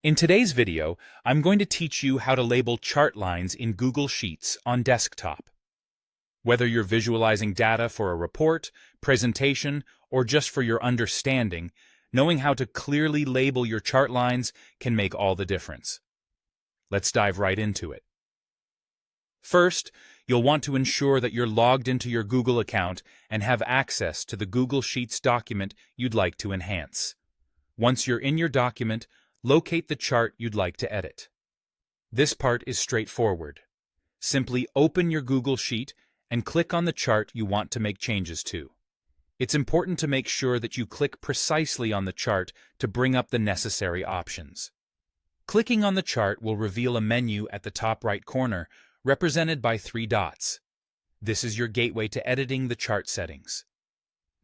In today's video, I'm going to teach you how to label chart lines in Google Sheets on desktop. Whether you're visualizing data for a report, presentation, or just for your understanding, knowing how to clearly label your chart lines can make all the difference. Let's dive right into it. First, you'll want to ensure that you're logged into your Google account and have access to the Google Sheets document you'd like to enhance. Once you're in your document, locate the chart you'd like to edit. This part is straightforward. Simply open your Google Sheet and click on the chart you want to make changes to. It's important to make sure that you click precisely on the chart to bring up the necessary options. Clicking on the chart will reveal a menu at the top right corner, represented by 3 dots. This is your gateway to editing the chart settings.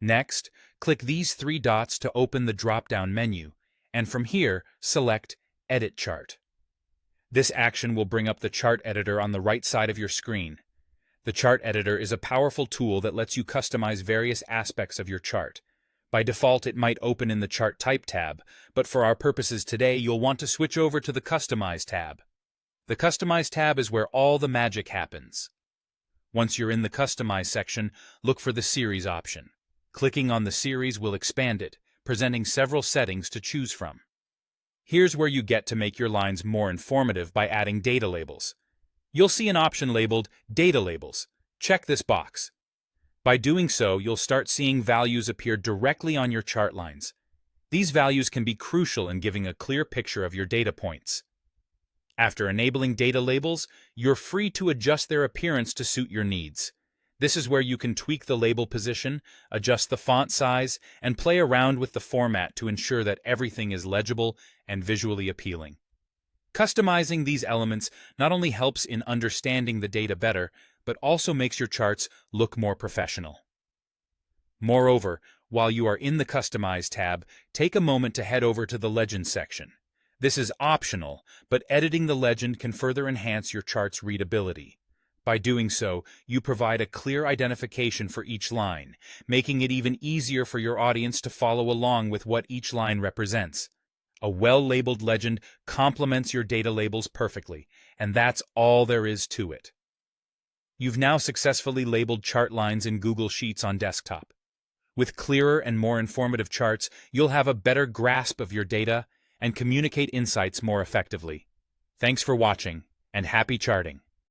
Next, click these 3 dots to open the drop-down menu, and from here, select Edit Chart. This action will bring up the chart editor on the right side of your screen. The chart editor is a powerful tool that lets you customize various aspects of your chart. By default, it might open in the Chart Type tab, but for our purposes today, you'll want to switch over to the Customize tab. The Customize tab is where all the magic happens. Once you're in the Customize section, look for the Series option. Clicking on the series will expand it, presenting several settings to choose from. Here's where you get to make your lines more informative by adding data labels. You'll see an option labeled Data Labels. Check this box. By doing so, you'll start seeing values appear directly on your chart lines. These values can be crucial in giving a clear picture of your data points. After enabling data labels, you're free to adjust their appearance to suit your needs. This is where you can tweak the label position, adjust the font size, and play around with the format to ensure that everything is legible and visually appealing. Customizing these elements not only helps in understanding the data better, but also makes your charts look more professional. Moreover, while you are in the Customize tab, take a moment to head over to the Legend section. This is optional, but editing the legend can further enhance your chart's readability. By doing so, you provide a clear identification for each line, making it even easier for your audience to follow along with what each line represents. A well-labeled legend complements your data labels perfectly, and that's all there is to it. You've now successfully labeled chart lines in Google Sheets on desktop. With clearer and more informative charts, you'll have a better grasp of your data and communicate insights more effectively. Thanks for watching, and happy charting!